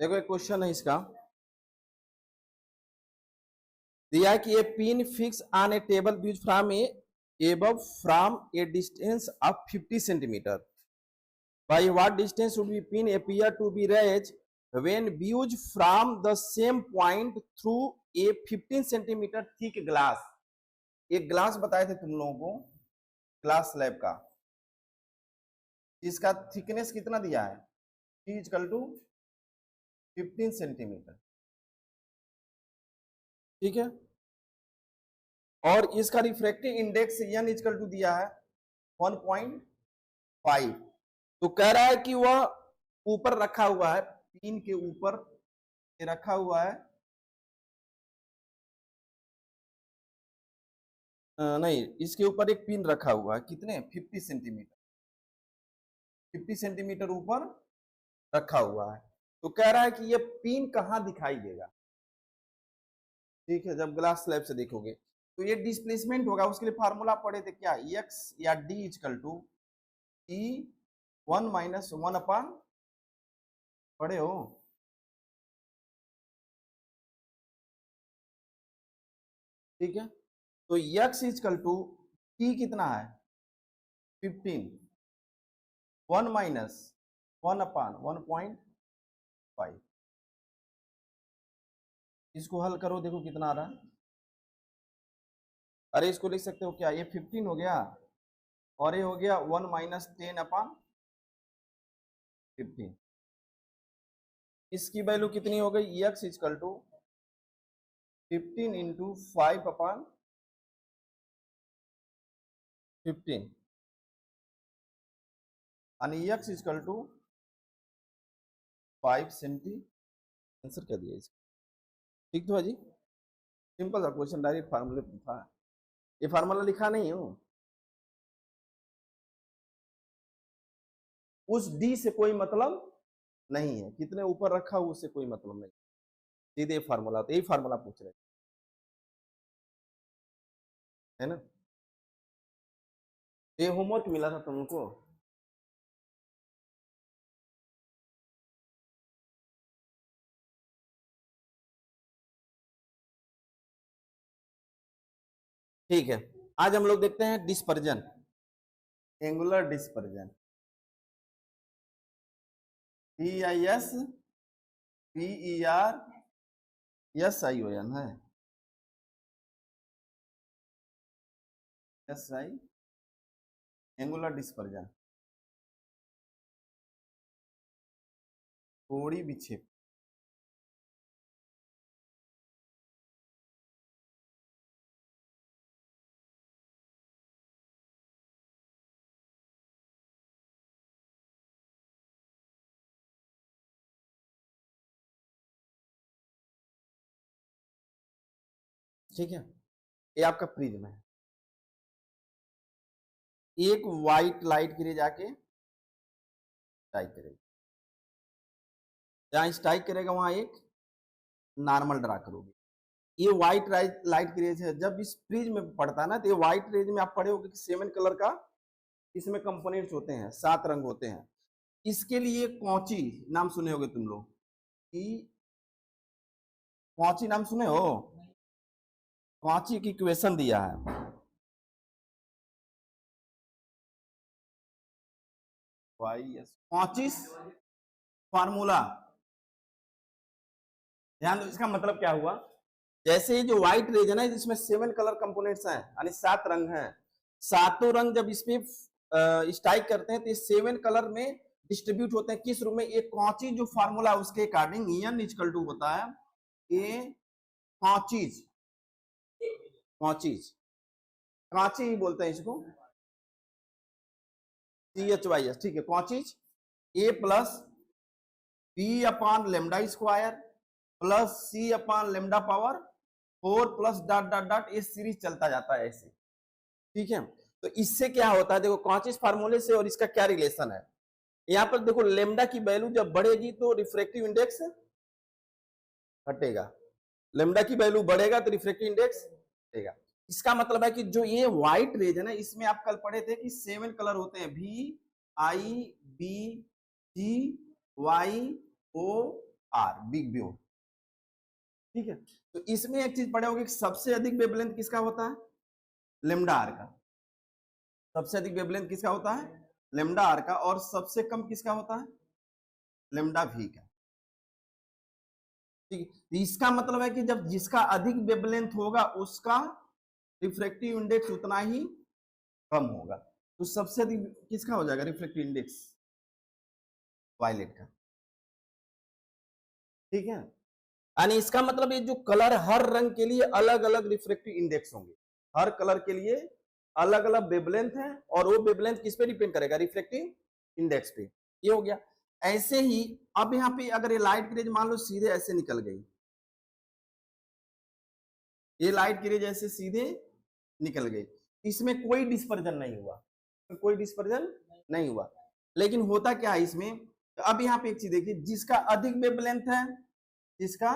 देखो एक क्वेश्चन है इसका, दिया है कि a pin fix on a table views from a above from a distance of 50 centimeter. By what distance would be pin appear to be raised when viewed from the same point through a 15 centimeter thick glass? एक glass बताए थे तुम लोगों को, glass slab का, इसका thickness कितना दिया है, T इक्वल टू 15 सेंटीमीटर, ठीक है। और इसका refractive index n equal to दिया है 1.5। तो कह रहा है कि वह ऊपर रखा हुआ है, पिन के ऊपर रखा हुआ है, नहीं इसके ऊपर एक पिन रखा हुआ है, कितने 50 सेंटीमीटर, 50 सेंटीमीटर ऊपर रखा हुआ है। तो कह रहा है कि ये पिन कहां दिखाई देगा, ठीक है, जब ग्लास स्लैब से देखोगे तो ये डिस्प्लेसमेंट होगा। उसके लिए फार्मूला पढ़े थे क्या, x या d equal to E1 minus 1 upon, पढ़े हो, ठीक है। तो x इक्वल टू T कितना है 15, 1 माइनस 1 अपॉन 1.5। इसको हल करो, देखो कितना आ रहा है। अरे इसको लिख सकते हो क्या, ये 15 हो गया और ये हो गया 1 माइनस 10 अपॉन 15। इसकी वैल्यू कितनी हो गई, x equal to 15 into 5 upon 15 आणि x equal to 5 centi. Answer क्या दिया इसका, ठीक तो जी, सिंपल सा क्वेश्चन, डायरेक्ट फार्मूले था, ये फार्मूला लिखा नहीं हो। उस डी से कोई मतलब नहीं है, कितने ऊपर रखा हो उससे कोई मतलब नहीं, सीधे फार्मूला, तो यही फार्मूला पूछ रहे है ना। ये होमवर्क मिला था तुमको, ठीक है। आज हम लोग देखते हैं डिस्पर्जन, एंगुलर डिस्पर्जन, DISPERSION है, SI एंगुलर डिस्पर्जन, कोणीय विक्षेप। ठीक है, ये आपका प्रिज्म है, एक व्हाइट लाइट गिरे जाके स्ट्राइक करेगा, जहां स्ट्राइक करेगा वहां एक नॉर्मल ड्रा करोगे। ये व्हाइट लाइट की रेज है, जब इस प्रिज्म में पड़ता है ना, तो ये व्हाइट रेज में आप पढ़े होगे कि 7 कलर का इसमें कंपोनेंट्स होते हैं, 7 रंग होते हैं। इसके लिए कौची नाम सुने होगे तुम लोग, कौची नाम सुने हो, कौची की इक्वेशन दिया है, कौची फार्मूला। ध्यान दो, इसका मतलब क्या हुआ, जैसे ये जो व्हाइट रेज है ना, इसमें 7 कलर कंपोनेंट्स हैं, यानी 7 रंग हैं, सातों रंग जब इस पे स्ट्राइक करते हैं तो ये 7 कलर में डिस्ट्रीब्यूट होते हैं। किस रूप में, एक कौची जो फार्मूला उसके अकॉर्डिंग n इक्वल टू होता है ए कौचीज, कौचीज, कांची ही बोलते हैं इसको, CHYS, ठीक है, Cauchy's A plus B upon lambda square plus C upon lambda power 4 plus dot dot dot, ये सीरीज चलता जाता है ऐसे, ठीक है। तो इससे क्या होता है, देखो कौचिस फार्मूले से और इसका क्या रिलेशन है। यहाँ पर देखो लेमडा की वैल्यू जब बढ़ेगी तो रिफ्रैक्टिव इंडेक्स घटेगा, लेमडा की वैल्यू बढ़ेगा तो रिफ्रैक्टिव इंडेक्स घटेगा। इसका मतलब है कि जो ये व्हाइट रेज है ना, इसमें आप कल पढ़े थे कि 7 कलर होते हैं, VIBGYOO आर, बिग ब्यो। ठीक है, तो इसमें एक चीज पढ़े होगे कि सबसे अधिक वेवलेंथ किसका होता है? लेमडा आर का। सबसे अधिक वेवलेंथ किसका होता है? लेमडा आर का। और सबसे कम किसका होता है? लेमडा वी का। ठीक है, इसका मतलब है कि जब जिसका अधिक वेवलेंथ होगा उसका रिफ्रैक्टिव इंडेक्स उतना ही कम होगा। तो सबसे अधिक किसका हो जाएगा रिफ्रैक्टिव इंडेक्स? वायलेट का। ठीक है, यानी इसका मतलब ये जो कलर, हर रंग के लिए अलग अलग रिफ्रैक्टिव इंडेक्स होंगे, हर कलर के लिए अलग अलग वेवलेंथ है, और वो वेवलेंथ किस पे डिपेंड करेगा? रिफ्रैक्टिव इंडेक्स पे। ये हो गया। ऐसे ही अब यहाँ पे अगर ये लाइट की रेज मान लो सीधे ऐसे निकल गई, ये लाइट की रेज ऐसे सीधे निकल गई, इसमें कोई डिस्पर्जन नहीं हुआ, कोई डिस्पर्जन नहीं हुआ। लेकिन होता क्या है इसमें, अब यहाँ पे एक चीज देखिए, जिसका अधिक वेवलेंथ है, जिसका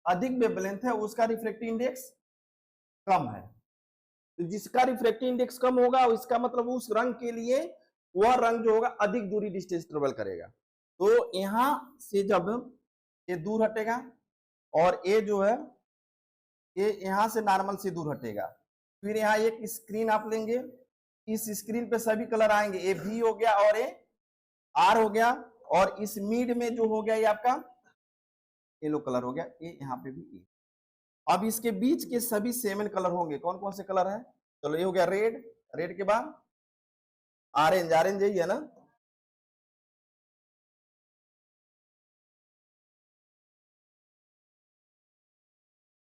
अधिक वेवलेंथ है उसका रिफ्रैक्टिव इंडेक्स कम है। तो जिसका रिफ्रैक्टिव इंडेक्स कम होगा इसका मतलब उस रंग के लिए वह रंग जो होगा अधिक दूरी डिस्टेंस ट्रेवल करेगा। तो यहां से जब ये दूर हटेगा और ये जो है ये यहां से नॉर्मल से दूर हटेगा, फिर यहाँ एक स्क्रीन आप लेंगे, इस स्क्रीन पे सभी कलर आएंगे, ये भी हो गया और ये आर हो गया, और इस मिड में जो हो गया ये आपका येलो कलर हो गया, ये यहाँ पे भी ए। अब इसके बीच के सभी 7 कलर होंगे। कौन कौन से कलर है? चलो ये हो गया रेड, रेड के बाद ऑरेंज, ऑरेंज यही है ना,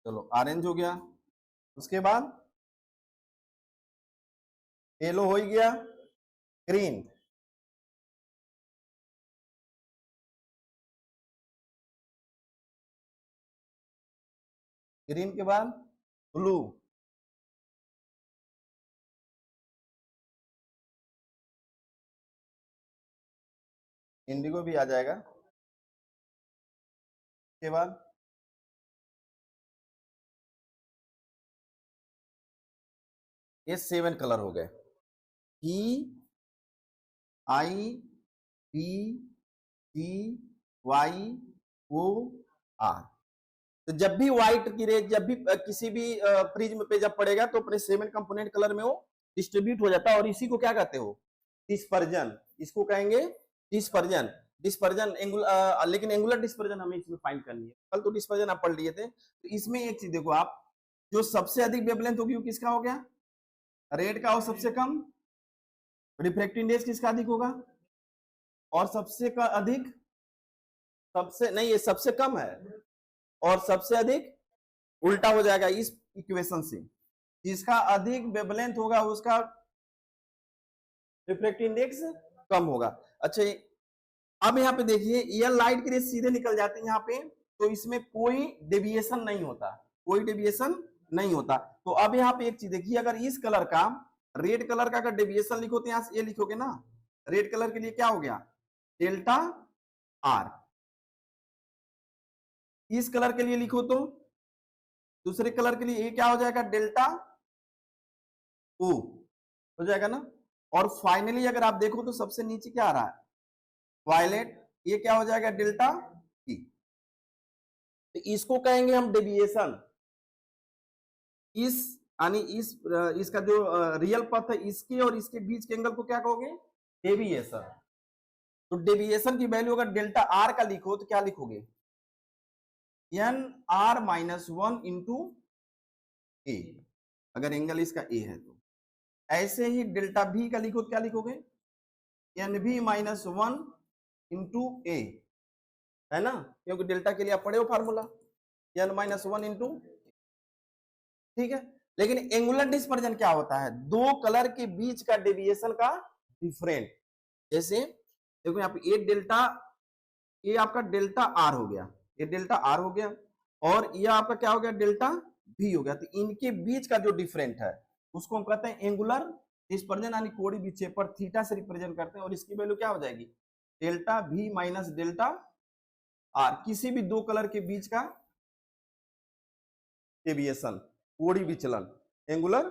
चलो ऑरेंज हो गया। उसके बाद येलो हो ही गया, ग्रीन, ग्रीन के बाद ब्लू, इंडिगो भी आ जाएगा। के बाद ये 7 कलर हो गए, E I P C Y O R. तो जब भी व्हाइट की रेज, जब भी किसी भी प्रिज्म पे जब पड़ेगा तो अपने 7 कंपोनेंट कलर में वो डिस्ट्रीब्यूट हो जाता है, और इसी को क्या कहते हो? डिस्पर्जन। इसको कहेंगे डिस्पर्जन। डिस्पर्जन लेकिन एंगुलर डिस्पर्जन हमें इसमें फाइंड करनी है। कल तो डिस्पर्जन आप पढ़ लिए थे। तो इसमें एक चीज देखो आप, जो सबसे अधिक वेवलेंथ होगी वो किसका हो गया? रेड का। और सबसे कम रिफ्रैक्टिव इंडेक्स किसका अधिक होगा? और सबसे का अधिक, सबसे नहीं, ये सबसे कम है और सबसे अधिक उल्टा हो जाएगा इस इक्वेशन से। जिसका अधिक वेवलेंथ होगा उसका रिफ्रैक्टिव इंडेक्स कम होगा। अच्छा, अब यहाँ पे देखिए ये लाइट की रेज सीधे निकल जाती है यहाँ पे, तो इसमें कोई डेविएशन नहीं होता, कोई डेविएशन नहीं होता। तो अब यहाँ पे एक चीज देखिए, अगर इस कलर का, रेड कलर का अगर डेविएशन लिखो तो यहाँ से ये लिखोगे ना, रेड कलर के लिए क्या हो गया? Delta R. इस कलर के लिए लिखो तो दूसरे कलर के लिए ये क्या हो जाएगा? डेल्टा ओ हो जाएगा ना। और फाइनली अगर आप देखो तो सबसे नीचे क्या आ रहा है? वायलेट। ये क्या हो जाएगा? Delta E. तो इसको कहेंगे हम डेविएशन। इस यानी इसका जो रियल पथ है इसके और इसके बीच के एंगल को क्या कहोगे? डेविएशन। तो डेविएशन की वैल्यू अगर डेल्टा आर का लिखो तो क्या लिखोगे? एन आर माइनस 1 इंटू ए, अगर एंगल इसका ए है तो। ऐसे ही डेल्टा भी का लिखो तो क्या लिखोगे? एन भी माइनस 1 इंटू ए, है ना, क्योंकि डेल्टा के लिए आप पढ़े हो फार्मूला, एन माइनस 1 इंटू। ठीक है, लेकिन एंगुलर डिस्पर्जन क्या होता है? दो कलर के बीच का डेविएशन का डिफरेंट। जैसे देखो यहाँ पे ये डेल्टा, ये आपका डेल्टा आर हो गया, ये डेल्टा आर हो गया, और ये आपका क्या हो गया? डेल्टा भी हो गया। तो इनके बीच का जो डिफरेंट है उसको हम कहते हैं एंगुलर डिस्पर्जन, यानी कोणीय विक्षेपण थीटा से रिप्रेजेंट करते हैं। और इसकी वैल्यू क्या हो जाएगी? डेल्टा भी माइनस डेल्टा आर, किसी भी दो कलर के बीच का डेविएशन, कोणीय विचलन, एंगुलर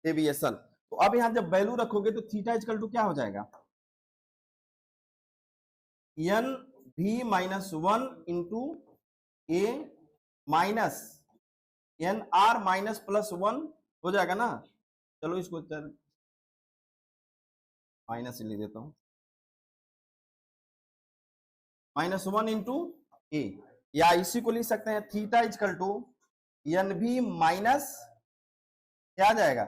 डेविएशन। तो अब यहां जब वैल्यू रखोगे तो थीटा इक्वल टू क्या हो जाएगा? N v minus 1 into a minus N r minus plus 1 हो जाएगा ना। चलो इसको माइनस लिख देता हूं, माइनस 1 इंटू ए, या इसी को लिख सकते हैं theta is equal to n b minus क्या आ जाएगा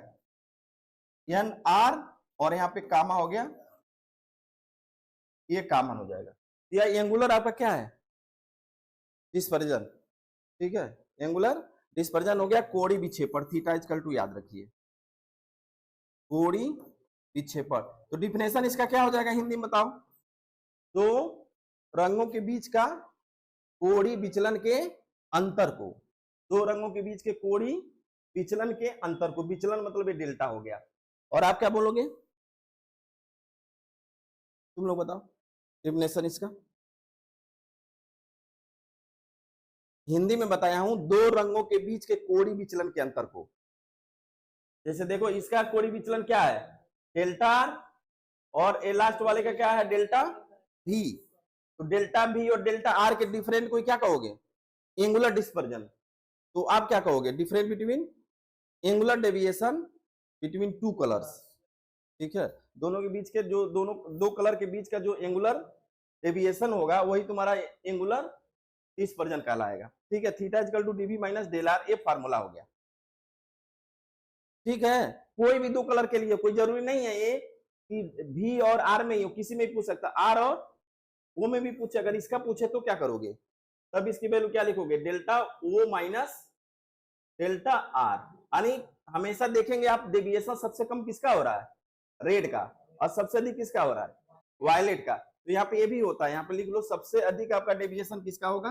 एन आर, और यहाँ पे कामा हो गया, ये कामन हो जाएगा। यह एंगुलर आपका क्या है डिस्पर्जन, ठीक है, एंगुलर डिस्पर्जन हो गया कोणीय विक्षेपण, थीटा इजकल टू याद रखिए कोणीय विक्षेपण। तो डिफिनेशन इसका क्या हो जाएगा हिंदी में बताओ, दो रंगों के बीच का कोणीय विचलन के अंतर को, दो रंगों के बीच के कोणीय विचलन के अंतर को, विचलन मतलब ये डेल्टा हो गया। और आप क्या बोलोगे, तुम लोग बताओ डिफिनेशन इसका। हिंदी में बताया हूं, दो रंगों के बीच के कोणीय विचलन के अंतर को। जैसे देखो इसका कोणीय विचलन क्या है डेल्टा आर, और ए लास्ट वाले का क्या है डेल्टा भी। तो डेल्टा भी और डेल्टा आर के डिफरेंट को क्या कहोगे एंगुलर डिस्पर्जन। तो आप क्या कहोगे difference between angular deviation between two colours, ठीक है, दोनों के बीच के जो दोनों दो कलर के बीच का जो एंगुलर डेविएशन होगा वही तुम्हारा एंगुलर डिस्पर्जन कहलाएगा, ठीक है। Theta is equal to DV minus del R, ये फार्मूला हो गया, ठीक है। कोई भी दो कलर के लिए कोई जरूरी नहीं है ये कि भी और आर में ही हो, किसी में भी पूछ सकता, आर और ओ में भी पूछे, अगर इसका पूछे तो क्या करोगे, तब इसकी वैल्यू क्या लिखोगे delta O minus delta R, यानी हमेशा देखेंगे आप डेविएशन सबसे कम किसका हो रहा है रेड का, और सबसे अधिक किसका हो रहा है वायलेट का। तो यहाँ पे ये भी होता है, यहाँ पे लिख लो सबसे अधिक आपका डेविएशन किसका होगा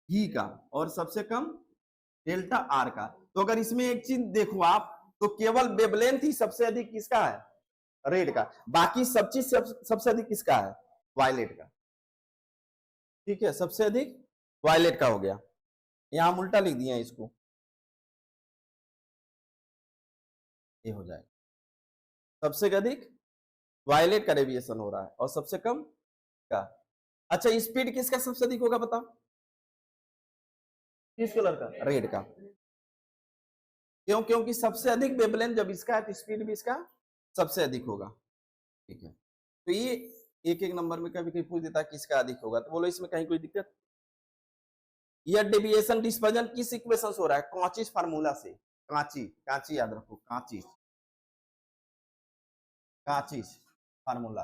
ही का, और सबसे कम डेल्टा आर का। तो अगर इसमें एक चीज देखो आप, तो केवल वेवलेंथ ही सबसे अधिक किसका है रेड का, बाकी सब चीज सबसे अधिक किसका है वायलेट का, ठीक है, सबसे अधिक वायलेट का हो गया। यहां हम उल्टा लिख दिए इसको, ये हो जाएगा सबसे अधिक वायलेट का डेविएशन हो रहा है और सबसे कम का। अच्छा स्पीड किसका सबसे अधिक होगा बताओ, किस कलर का रेड का, क्यों, क्योंकि सबसे अधिक वेवलेंथ जब इसका है तो स्पीड भी इसका सबसे अधिक होगा, ठीक है। तो ये एक एक नंबर में कभी कभी पूछ देता है किसका अधिक होगा, तो बोलो इसमें कहीं कोई दिक्कत। यह डेविएशन डिस्पर्जन किस इक्वेशन से हो रहा है कॉची फार्मूला से, कांची कांची याद रखो, कांची कांची फार्मूला।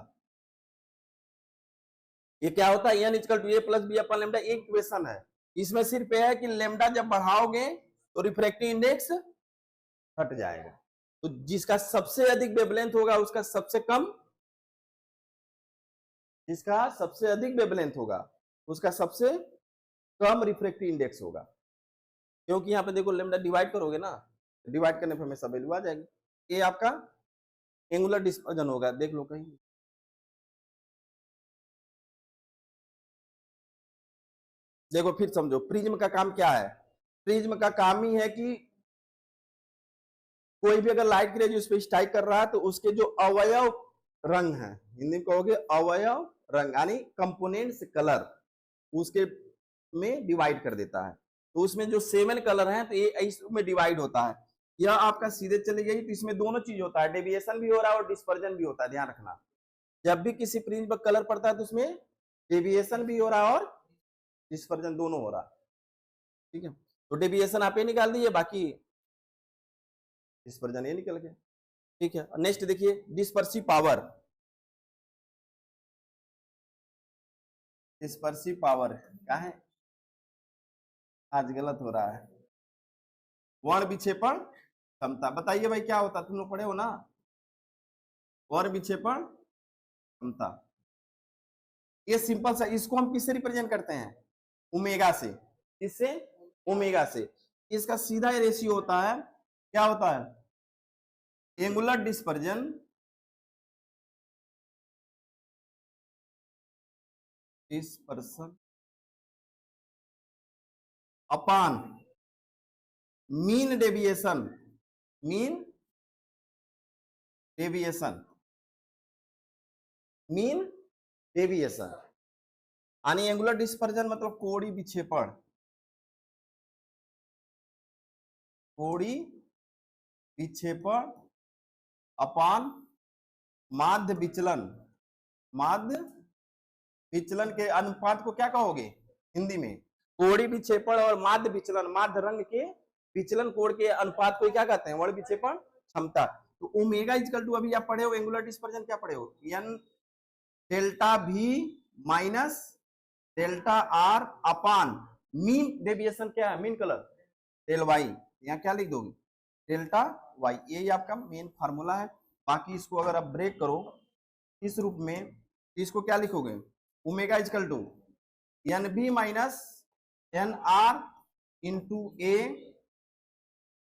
ये क्या होता है N equal to A plus B upon lambda, एक इक्वेशन है, इसमें सिर्फ यह है कि लेमडा जब बढ़ाओगे तो रिफ्रैक्टिव इंडेक्स हट जाएगा, तो जिसका सबसे अधिक वेवलेंथ होगा उसका सबसे कम, जिसका सबसे अधिक वेवलेंथ होगा उसका सबसे कम रिफ्रैक्टिव इंडेक्स होगा, क्योंकि यहाँ पे देखो लेमडा डिवाइड करोगे ना, डिवाइड करने पर हमेशा वैल्यू आ जाएगी। ये आपका एंगुलर डिस्पर्जन होगा, देख लो कहीं। देखो फिर समझो प्रिज्म का काम क्या है, प्रिज्म का काम ही है कि कोई भी अगर लाइट की रे उस पर स्ट्राइक कर रहा है तो उसके जो अवयव रंग है, हिंदी में कहोगे अवयव रंग, यानी कंपोनेंट्स कलर उसके में डिवाइड कर देता है। तो उसमें जो 7 कलर हैं तो ये इसमें डिवाइड होता है, यह आपका सीधे चले गई तो इसमें दोनों चीज होता है, डेविएशन भी हो रहा है और डिस्पर्जन भी होता है, ध्यान रखना। जब भी किसी प्रिज्म पर कलर पड़ता है तो उसमें डेविएशन भी हो रहा है और डिस्पर्जन दोनों हो रहा है, ठीक है। तो डेविएशन आप ये निकाल दिए, बाकी डिस्पर्जन ये निकल गया, ठीक है। नेक्स्ट देखिए डिस्पर्सिव पावर, डिस्पर्सिव पावर क्या है, आज गलत हो रहा है, वर्ण विक्षेपण क्षमता। बताइए भाई क्या होता, तुम लोग पढ़े हो ना, वर्ण विक्षेपण क्षमता। ये सिंपल सा, इसको हम किससे रिप्रेजेंट करते हैं ओमेगा से, इससे ओमेगा से। इसका सीधा रेशियो होता है, क्या होता है angular dispersion dispersion upon mean deviation, mean deviation, mean deviation. आणि एंगुलर डिस्पर्जन मतलब कोणीय विक्षेपण, कोणीय विक्षेपण अपान माध्य विचलन, माध्य विचलन के अनुपात को क्या कहोगे हिंदी में? कोणीय विक्षेपण और माध्य विचलन, माध्य रंग के विचलन कोण के अनुपात को क्या कहते हैं? वर्ण विक्षेपण क्षमता। तो ओमेगा इक्वल टू, अभी आप पढ़े हो एंगुलर डिस्पर्जन क्या पढ़े हो? एन डेल्टा भी minus delta R upon mean deviation क्या है? मीन कलर डेल वाई, यहाँ क्या लिख दोगे? Delta Y. यही आपका मेन फार्मूला है। बाकी इसको अगर आप ब्रेक करो इस रूप में, इसको क्या लिखोगे? Omega equal to n B minus N R into a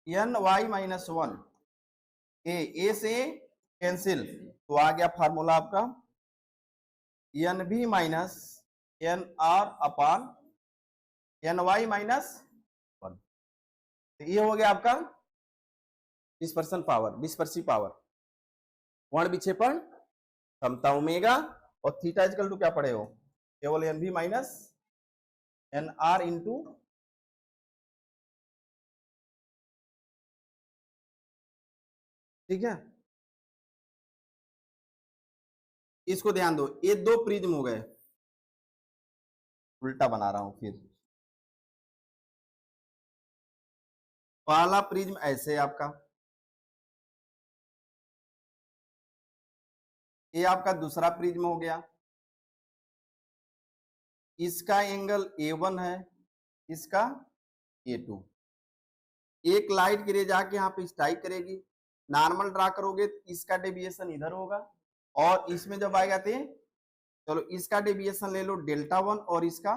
n y minus one, a से कैंसिल, तो आ गया फार्मूला आपका n B minus N r upon N y minus one. तो ये हो गया आपका डिस्पर्सन पावर, डिस्पर्सिव पावर, वर्ण विक्षेपण क्षमता ओमेगा। और थीटा इक्वल टू क्या पढ़े हो? केवल N B minus N R into ठीक है। इसको ध्यान दो, ये दो प्रिज्म हो गए, उल्टा बना रहा हूं फिर। पहला प्रिज्म ऐसे आपका, ये आपका दूसरा प्रिज्म हो गया, इसका एंगल A1 है, इसका A2। एक लाइट गिरे जाके यहाँ पे स्ट्राइक करेगी, नॉर्मल ड्रा करोगे तो इसका डेविएशन इधर होगा, और इसमें जब आएगा तो चलो इसका डेविएशन ले लो डेल्टा वन और इसका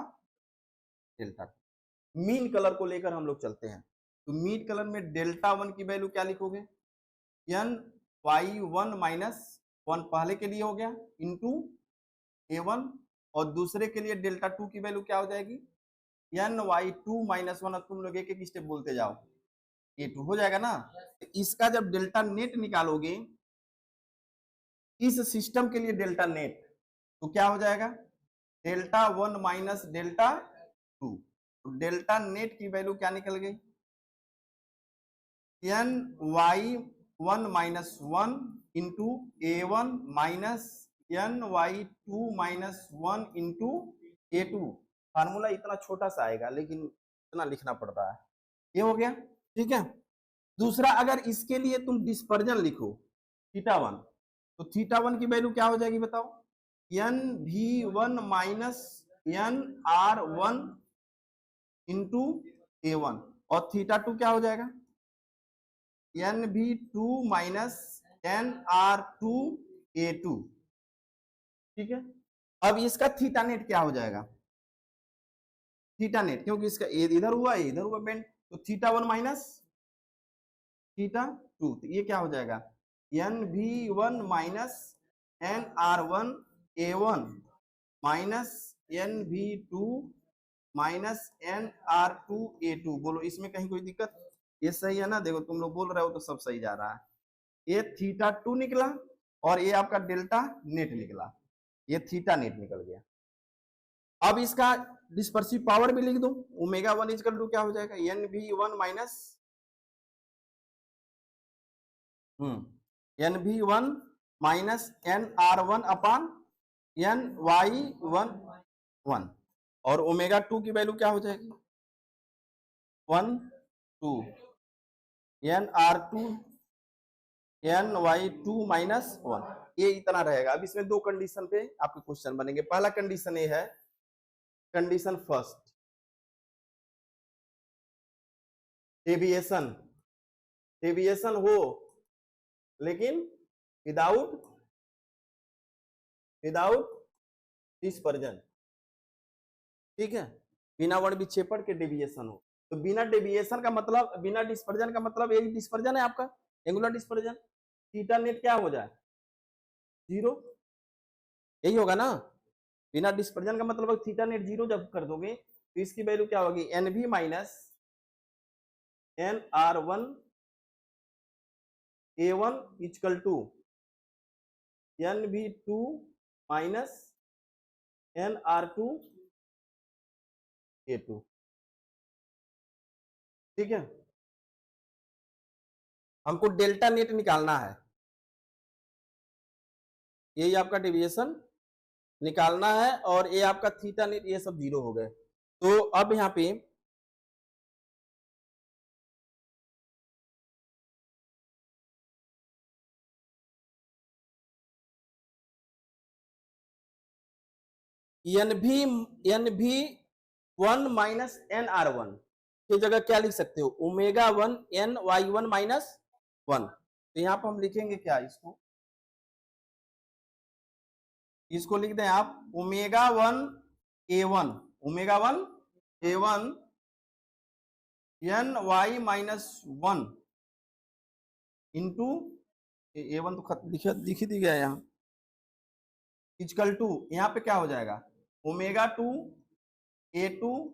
डेल्टा टू। मीन कलर को लेकर हम लोग चलते हैं, तो मीन कलर में डेल्टा वन की वैल्यू क्या लिखोगे? N Y one minus one पहले के लिए हो गया इंटू A1, और दूसरे के लिए डेल्टा टू की वैल्यू क्या हो जाएगी? N Y two minus one. तुम लोग एक एक स्टेप बोलते जाओ, A2 हो जाएगा ना। तो इसका जब डेल्टा नेट निकालोगे इस सिस्टम के लिए डेल्टा नेट, तो क्या हो जाएगा? Delta one minus delta two. तो डेल्टा नेट की वैल्यू क्या निकल गई? N Y one minus one into A1 minus N Y two minus one into A2। Formula इतना छोटा सा आएगा लेकिन इतना लिखना पड़ता है। ये हो गया, ठीक है। दूसरा, अगर इसके लिए तुम डिस्पर्जन लिखो थीटा वन, तो थीटा वन की वैल्यू क्या हो जाएगी बताओ? एन भी one minus N R one into A1, और थीटा टू क्या हो जाएगा? एन भी two minus N R two A2, ठीक है। अब इसका थीटा नेट क्या हो जाएगा? थीटा नेट, क्योंकि इसका इधर हुआ इधर हुआ बेंड, तो theta one minus theta two, तो ये क्या हो जाएगा? एन भी one minus N R one A1 minus N भी two minus N R two A2। बोलो इसमें कहीं कोई दिक्कत? ये सही है ना? देखो तुम लोग बोल रहे हो तो सब सही जा रहा है। ये थीटा टू निकला और ये आपका डेल्टा नेट निकला, ये थीटा नेट निकल गया। अब इसका डिस्पर्सिव पावर भी लिख दो, ओमेगा वन इक्वल टू क्या हो जाएगा? एन भी वन माइनस एन भी one minus N R one upon N Y one one, और ओमेगा टू की वैल्यू क्या हो जाएगी? One two N are two N Y two minus one, ये इतना रहेगा। अब इसमें दो कंडीशन पे आपके क्वेश्चन बनेंगे। पहला कंडीशन ये है, कंडीशन फर्स्ट, डेविएशन, डेविएशन हो लेकिन विदाउट डिस्पर्जन, ठीक है, बिना वर्ण विक्षेपण के डेविएशन हो। तो बिना डेविएशन का मतलब, बिना डिस्पर्जन का मतलब यही डिस्पर्जन है आपका, एंगुलर डिस्पर्जन। थीटा नेट क्या हो जाए? जीरो, यही होगा ना। बिना डिस्पर्जन का मतलब थीटा नेट जीरो जब कर दोगे तो इसकी वैल्यू क्या होगी? N b minus N R one A1 equal to n भी two minus N R two A2, ठीक है। हमको डेल्टा नेट निकालना है, यही आपका डेविएशन निकालना है, और ये आपका थीटा नेट, ये सब जीरो हो गए। तो अब यहाँ पे NV1 माइनस NR1 की जगह क्या लिख सकते हो, ω1 NY1 माइनस 1। तो यहाँ पर हम लिखेंगे क्या, इसको लिख दें आप ω1 A1 NY minus 1 into A1 तो लिख ही दी गया यहाँ, इक्वल टू यहाँ पे क्या हो जाएगा ω2 A2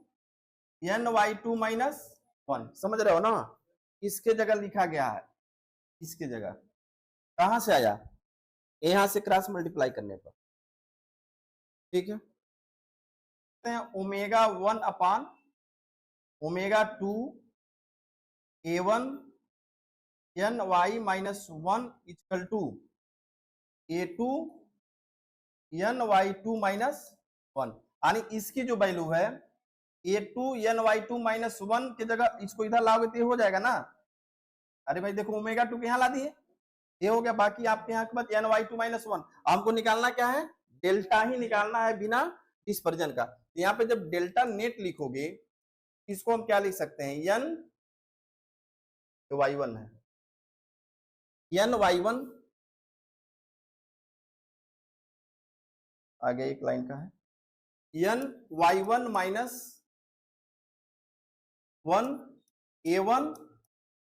NY2 माइनस 1। समझ रहे हो ना, इसके जगह लिखा गया है, इसके जगह कहां से आया, यहां से क्रॉस मल्टीप्लाई करने पर, ठीक है। ω1 upon ω2 A1 NY minus 1 equal to A2 NY2 minus 1, यानी इसकी जो वैल्यू है A2 NY2 माइनस 1 की जगह इसको इधर लाओगे तो हो जाएगा ना। अरे भाई देखो ω2 के यहाँ ला दिए, ये हो गया, बाकी आपके यहाँ के बाद NY2 माइनस 1। हमको निकालना क्या है, डेल्टा ही निकालना है बिना डिस्पर्जन का। यहाँ पे जब डेल्टा नेट लिखोगे, इसको हम क्या लिख सकते हैं, NY1 है, NY1 आगे एक लाइन का है, NY1 माइनस 1 A1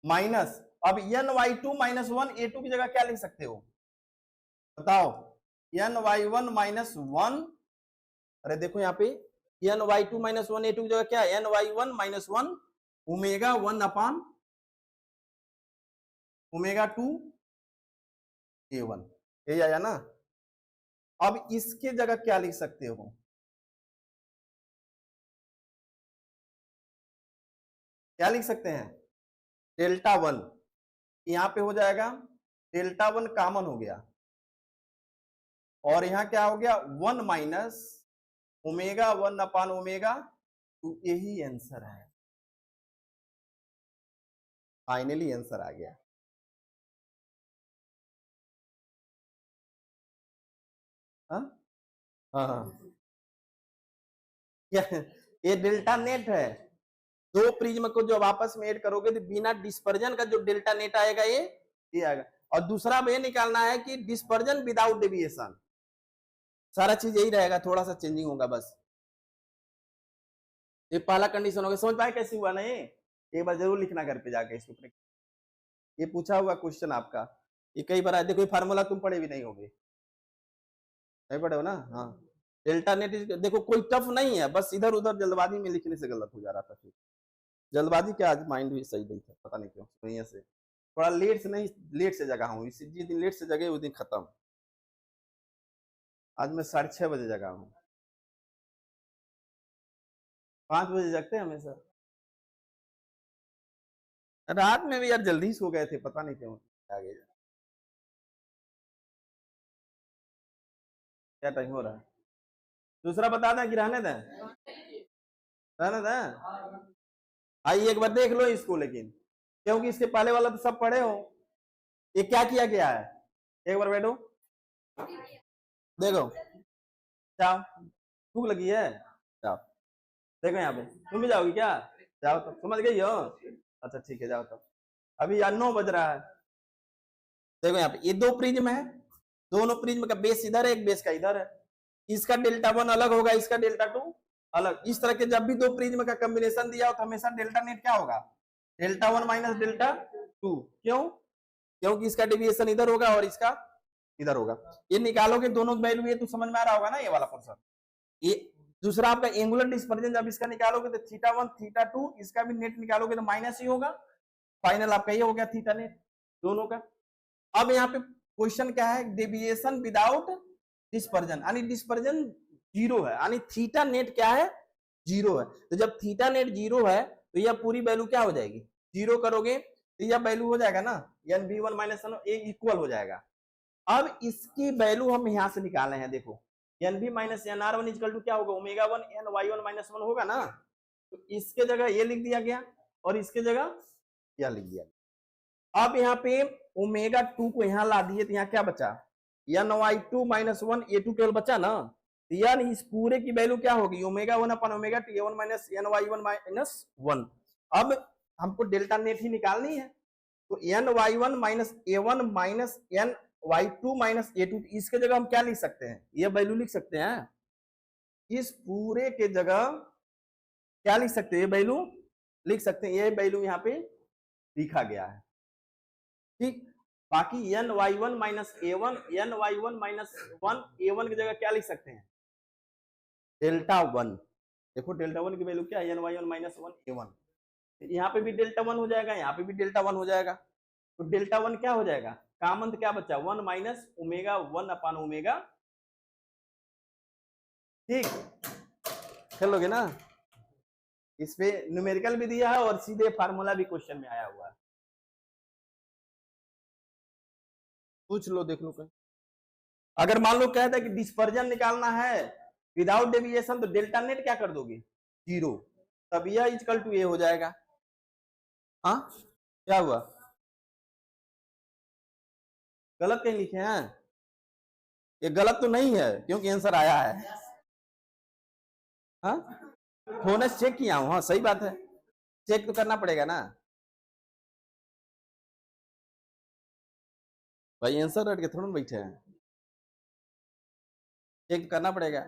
माइनस, अब NY2 माइनस 1 A2 की जगह क्या लिख सकते हो बताओ, NY1 माइनस 1, अरे देखो यहाँ पे NY2 माइनस 1 A2 की जगह क्या है, NY1 माइनस 1 ω1 अपान ω2 A1, यही आया ना। अब इसके जगह क्या लिख सकते हो, क्या लिख सकते हैं, डेल्टा 1, यहां पे हो जाएगा डेल्टा 1 कॉमन हो गया, और यहां क्या हो गया 1 माइनस ω1 अपान ω2, यही आंसर है, फाइनली आंसर आ गया। हाँ, ये डेल्टा नेट है, दो प्रिज्म को जब आपस में ऐड करोगे तो बिना डिस्पर्जन का जो डेल्टा नेट आएगा ये आएगा। और दूसरा ये निकालना है कि डिस्पर्जन विदाउट डेविएशन, सारा चीज यही रहेगा, थोड़ा सा चेंजिंग होगा बस। ये पहला कंडीशन होगा, समझ पाए कैसे हुआ ना, ये एक बार जरूर लिखना घर पे जाके इसके ऊपर, ये पूछा हुआ क्वेश्चन आपका, ये कई बार आया, देखो ये फार्मूला तुम पढ़े भी नहीं होगे, नहीं पढ़े हो ना। हाँ, डेल्टा नेट देखो कोई टफ नहीं है, बस इधर उधर जल्दबाजी में लिखने से गलत हो जा रहा था, फिर जल्दबाजी क्या, आज माइंड भी सही नहीं था, पता नहीं क्यों, वहीं से थोड़ा लेट से, नहीं लेट से जगा हूँ, जिस दिन लेट से जगे उस दिन खत्म। आज मैं 6:30 बजे जगा हूँ, 5 बजे जगते हैं हमेशा, रात में भी यार जल्दी सो गए थे, पता नहीं क्यों आगे क्या टाइम हो रहा है। दूसरा बता दें कि रहने दें, रहने दें, आइए एक बार देख लो इसको, लेकिन क्योंकि इसके पहले वाला तो सब पढ़े हो, ये क्या किया गया है, एक बार बैठो देखो, जाओ भूख लगी है, जाओ देखो यहाँ पे, तुम भी जाओगी क्या, जाओ तो, समझ गई हो, अच्छा ठीक है जाओ तो, अभी यार 9 बज रहा है। देखो यहाँ पे ये दो प्रिज्म है, दोनों प्रिज्म का बेस इधर है, एक बेस का इधर है, इसका डेल्टा 1 अलग होगा, इसका डेल्टा 2 अलग। इस तरह के जब भी दो प्रिज्म का कॉम्बिनेशन दिया हो तो हमेशा डेल्टा नेट क्या होगा, डेल्टा 1 माइनस डेल्टा 2। क्यों, क्योंकि इसका डेविएशन इधर होगा और इसका इधर होगा। ये निकालोगे दोनों वैल्यू, ये तो समझ में आ रहा होगा ना, ये वाला पोर्शन। ये दूसरा आपका एंगुलर डिस्पर्जन, जब इसका निकालोगे तो θ1 θ2, इसका भी नेट निकालोगे तो माइनस ही होगा, फाइनल आपका ये हो गया थीटा नेट दोनों का। अब यहाँ पे क्वेश्चन क्या है, डेविएशन विदाउट डिस्पर्जन, यानी डिस्पर्जन जीरो है, यानी थीटा नेट क्या है जीरो है। तो जब थीटा नेट जीरो है तो यह पूरी वैल्यू क्या हो जाएगी, जीरो करोगे तो यह वैल्यू हो जाएगा ना N V one minus N A equal हो जाएगा। अब इसकी वैल्यू हम यहां से निकाले हैं, देखो N V minus N R one equal to क्या होगा, omega one N Y one minus one होगा ना। तो इसके जगह ये लिख दिया गया और इसके जगह यह लिख दिया गया। अब यहाँ पे ओमेगा टू को यहाँ ला दिए तो यहाँ क्या बचा, N Y two minus one A two केवल बचा ना। तो यानी इस पूरे की वैल्यू क्या होगी, omega one upon omega T one minus N Y one minus one. अब हमको डेल्टा नेट ही निकालनी है, तो N Y one minus A one minus N Y two minus A two, इसके जगह हम क्या लिख सकते हैं, ये वैल्यू लिख सकते हैं। इस पूरे के जगह क्या लिख सकते हैं, ये वैल्यू लिख सकते हैं, ये वैल्यू यहाँ पे लिखा गया है, ठीक। बाकी n Y one minus A one, N Y one minus one, a one की जगह क्या लिख सकते हैं, डेल्टा वन। देखो डेल्टा वन की वैल्यू क्या है, n Y one minus one a one. यहाँ पे भी डेल्टा वन हो जाएगा, यहाँ पे भी डेल्टा वन हो जाएगा। तो डेल्टा वन क्या हो जाएगा, कॉमन क्या बचा, one minus omega one upon omega, ठीक। कर लोगे ना, इस पे न्यूमेरिकल भी दिया है और सीधे फार्मूला भी क्वेश्चन में आया हुआ है, पूछ लो देख लो कहीं। अगर मान लो कहता है कि डिस्पर्जन निकालना है विदाउट डेविएशन, तो डेल्टा नेट क्या कर दोगे, जीरो, तब यह इक्वल टू ए हो जाएगा। हाँ क्या हुआ, गलत कहीं लिखे हैं, ये गलत तो नहीं है क्योंकि आंसर आया है। हाँ फोन से चेक किया हूँ, हाँ सही बात है, चेक तो करना पड़ेगा ना भाई, आंसर रट के थोड़ा बैठे हैं, चेक करना पड़ेगा।